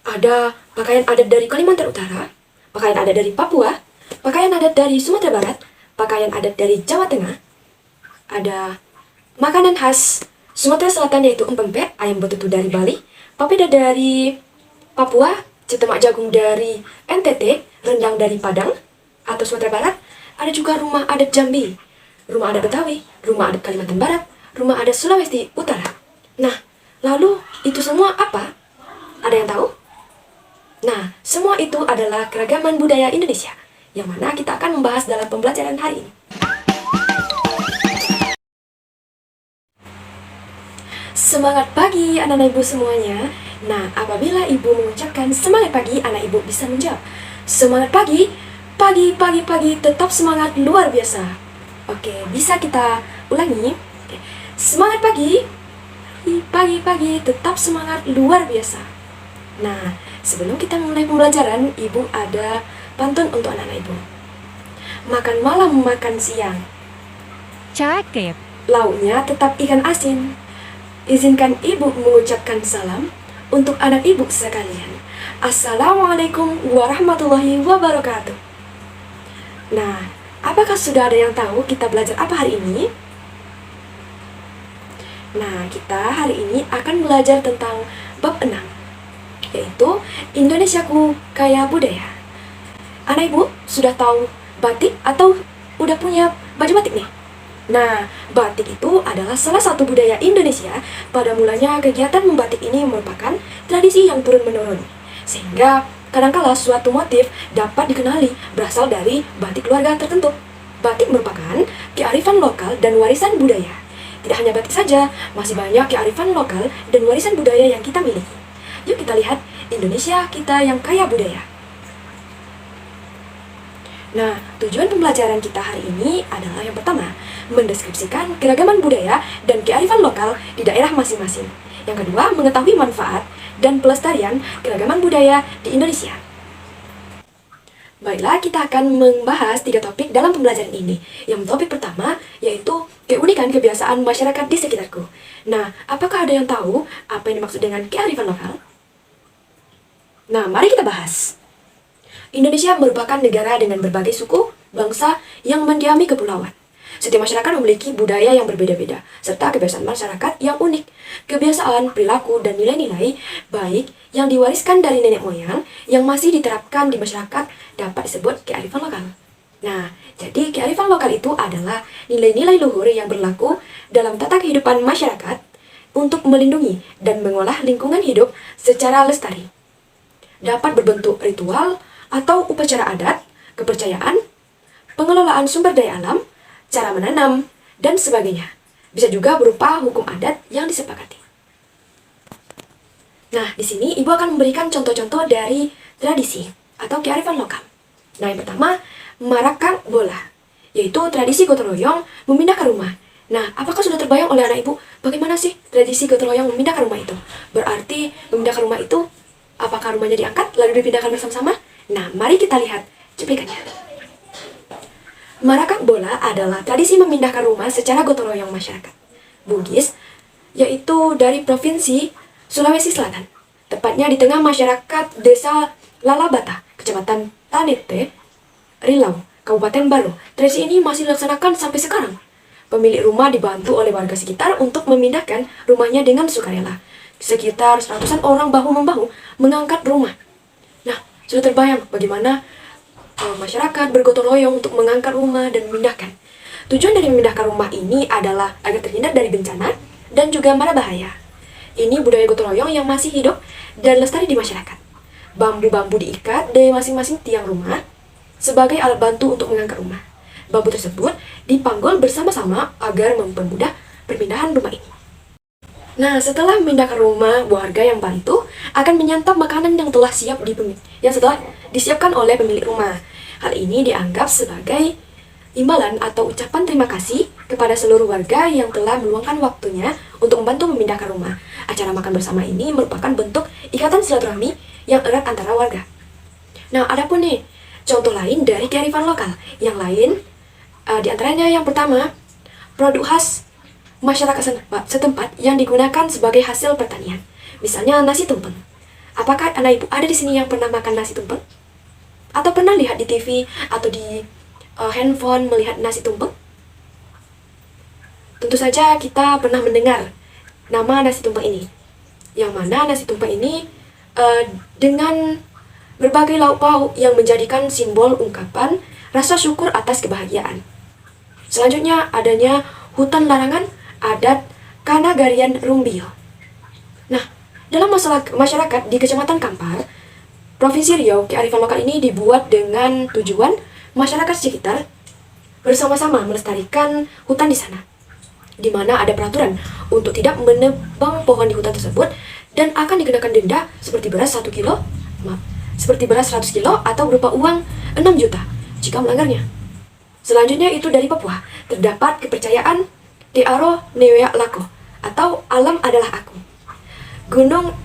Ada pakaian adat dari Kalimantan Utara, pakaian adat dari Papua, pakaian adat dari Sumatera Barat, pakaian adat dari Jawa Tengah, ada makanan khas Sumatera Selatan yaitu empempek, ayam betutu dari Bali, papeda dari Papua, cetemak jagung dari NTT, rendang dari Padang atau Sumatera Barat, ada juga rumah adat Jambi, rumah adat Betawi, rumah adat Kalimantan Barat, rumah adat Sulawesi Utara. Nah, lalu itu semua apa? Ada yang tahu? Nah, semua itu adalah keragaman budaya Indonesia, yang mana kita akan membahas dalam pembelajaran hari ini. Semangat pagi anak-anak ibu semuanya. Nah, apabila ibu mengucapkan semangat pagi, anak ibu bisa menjawab, semangat pagi, pagi, pagi, pagi, tetap semangat luar biasa. Oke, bisa kita ulangi. Oke. Semangat pagi, pagi, pagi, tetap semangat luar biasa. Nah, sebelum kita mulai pembelajaran, ibu ada pantun untuk anak-anak ibu. Makan malam, makan siang, Cakep. lauknya tetap ikan asin. Izinkan ibu mengucapkan salam untuk anak ibu sekalian. Assalamualaikum warahmatullahi wabarakatuh. Nah, apakah sudah ada yang tahu kita belajar apa hari ini? Nah, kita hari ini akan belajar tentang bab 6, yaitu Indonesiaku Kaya Budaya. Anak ibu sudah tahu batik atau udah punya baju batik nih? Nah, batik itu adalah salah satu budaya Indonesia. Pada mulanya kegiatan membatik ini merupakan tradisi yang turun-menurun, sehingga kadangkala suatu motif dapat dikenali berasal dari batik keluarga tertentu. Batik merupakan kearifan lokal dan warisan budaya. Tidak hanya batik saja, masih banyak kearifan lokal dan warisan budaya yang kita miliki. Yuk kita lihat Indonesia kita yang kaya budaya. Nah, tujuan pembelajaran kita hari ini adalah yang pertama, mendeskripsikan keragaman budaya dan kearifan lokal di daerah masing-masing. Yang kedua, mengetahui manfaat dan pelestarian keragaman budaya di Indonesia. Baiklah, kita akan membahas 3 topik dalam pembelajaran ini. Yang topik pertama yaitu keunikan kebiasaan masyarakat di sekitarku. Nah, apakah ada yang tahu apa yang dimaksud dengan kearifan lokal? Nah, mari kita bahas. Indonesia merupakan negara dengan berbagai suku, bangsa yang mendiami kepulauan. Setiap masyarakat memiliki budaya yang berbeda-beda, serta kebiasaan masyarakat yang unik. Kebiasaan, perilaku, dan nilai-nilai baik yang diwariskan dari nenek moyang yang masih diterapkan di masyarakat dapat disebut kearifan lokal. Nah, jadi kearifan lokal itu adalah nilai-nilai luhur yang berlaku dalam tata kehidupan masyarakat untuk melindungi dan mengolah lingkungan hidup secara lestari. Dapat berbentuk ritual atau upacara adat, kepercayaan, pengelolaan sumber daya alam, cara menanam, dan sebagainya. Bisa juga berupa hukum adat yang disepakati. Nah, di sini ibu akan memberikan contoh-contoh dari tradisi atau kearifan lokal. Nah, yang pertama, marakang bola, yaitu tradisi gotong royong memindahkan rumah. Nah, apakah sudah terbayang oleh anak ibu bagaimana sih tradisi gotong royong memindahkan rumah itu? Berarti memindahkan rumah itu, apakah rumahnya diangkat lalu dipindahkan bersama-sama? Nah, mari kita lihat cuplikannya. Marakak bola adalah tradisi memindahkan rumah secara gotong royong masyarakat Bugis, yaitu dari Provinsi Sulawesi Selatan. Tepatnya di tengah masyarakat Desa Lalabata, Kecamatan Tanete, Rilau, Kabupaten Balo. Tradisi ini masih dilaksanakan sampai sekarang. Pemilik rumah dibantu oleh warga sekitar untuk memindahkan rumahnya dengan sukarela. Sekitar ratusan orang bahu-membahu mengangkat rumah. Nah, sudah terbayang bagaimana masyarakat bergotong royong untuk mengangkat rumah dan memindahkan. Tujuan dari memindahkan rumah ini adalah agar terhindar dari bencana dan juga mara bahaya. Ini budaya gotong royong yang masih hidup dan lestari di masyarakat. Bambu-bambu diikat di masing-masing tiang rumah sebagai alat bantu untuk mengangkat rumah. Bambu tersebut dipanggul bersama-sama agar mempermudah perpindahan rumah ini. Nah, setelah memindahkan rumah, warga yang bantu akan menyantap makanan yang telah disiapkan oleh pemilik rumah. Hal ini dianggap sebagai imbalan atau ucapan terima kasih kepada seluruh warga yang telah meluangkan waktunya untuk membantu memindahkan rumah. Acara makan bersama ini merupakan bentuk ikatan silaturahmi yang erat antara warga. Nah, ada pun nih contoh lain dari kearifan lokal. Yang lain, di antaranya yang pertama, produk khas masyarakat setempat yang digunakan sebagai hasil pertanian. Misalnya nasi tumpeng. Apakah anak ibu ada di sini yang pernah makan nasi tumpeng? Atau pernah lihat di TV atau di handphone melihat nasi tumpeng? Tentu saja kita pernah mendengar nama nasi tumpeng ini. Yang mana nasi tumpeng ini dengan berbagai lauk pauk yang menjadikan simbol ungkapan rasa syukur atas kebahagiaan. Selanjutnya adanya hutan larangan adat Kanagarian Rumbio. Nah, dalam masyarakat di Kecamatan Kampar, Provinsi Riau, kearifan lokal ini dibuat dengan tujuan masyarakat sekitar bersama-sama melestarikan hutan di sana, di mana ada peraturan untuk tidak menebang pohon di hutan tersebut dan akan dikenakan denda seperti beras 1 kilo, seperti beras 100 kilo atau berupa uang 6 juta jika melanggarnya. Selanjutnya itu dari Papua, terdapat kepercayaan Te Aro Newea Lako atau alam adalah aku. Gunung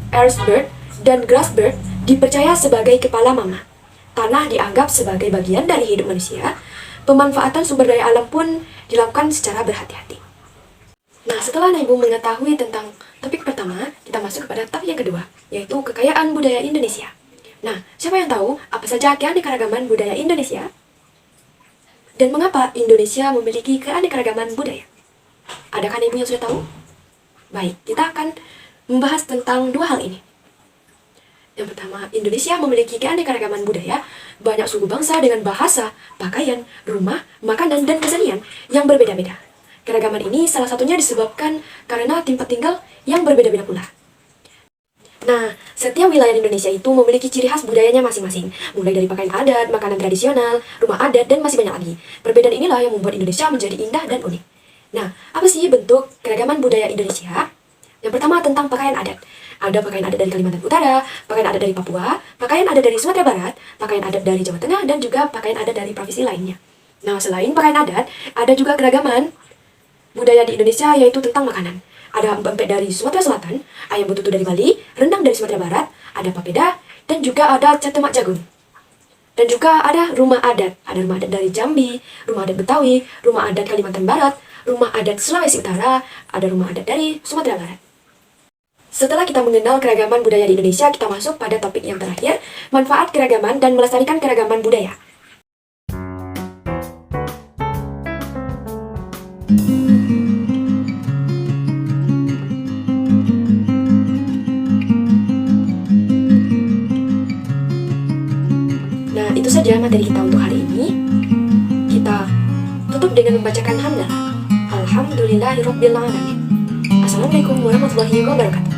Erzberg dan Grasberg dipercaya sebagai kepala mama. Tanah dianggap sebagai bagian dari hidup manusia. Pemanfaatan sumber daya alam pun dilakukan secara berhati-hati. Nah, setelah Ibu mengetahui tentang topik pertama, kita masuk kepada topik yang kedua, yaitu kekayaan budaya Indonesia. Nah, siapa yang tahu apa saja keanekaragaman budaya Indonesia? Dan mengapa Indonesia memiliki keanekaragaman budaya? Adakah Ibu yang sudah tahu? Baik, kita akan membahas tentang dua hal ini. Yang pertama, Indonesia memiliki keanekaragaman budaya, banyak suku bangsa dengan bahasa, pakaian, rumah, makanan, dan kesenian yang berbeda-beda. Keragaman ini salah satunya disebabkan karena tempat tinggal yang berbeda-beda pula. Nah, setiap wilayah di Indonesia itu memiliki ciri khas budayanya masing-masing, mulai dari pakaian adat, makanan tradisional, rumah adat, dan masih banyak lagi. Perbedaan inilah yang membuat Indonesia menjadi indah dan unik. Nah, apa sih bentuk keragaman budaya Indonesia? Yang pertama tentang pakaian adat. Ada pakaian adat dari Kalimantan Utara, pakaian adat dari Papua, pakaian adat dari Sumatera Barat, pakaian adat dari Jawa Tengah, dan juga pakaian adat dari provinsi lainnya. Nah, selain pakaian adat, ada juga keragaman budaya di Indonesia, yaitu tentang makanan. Ada empek dari Sumatera Selatan, ayam betutu dari Bali, rendang dari Sumatera Barat, ada papeda, dan juga ada cetemak jagung. Dan juga ada rumah adat. Ada rumah adat dari Jambi, rumah adat Betawi, rumah adat Kalimantan Barat, rumah adat Sulawesi Utara, ada rumah adat dari Sumatera Barat. Setelah kita mengenal keragaman budaya di Indonesia, kita masuk pada topik yang terakhir, manfaat keragaman dan melestarikan keragaman budaya. Nah, itu saja materi kita untuk hari ini. Kita tutup dengan membacakan hamdalah. Alhamdulillahirabbil alamin. Assalamualaikum warahmatullahi wabarakatuh.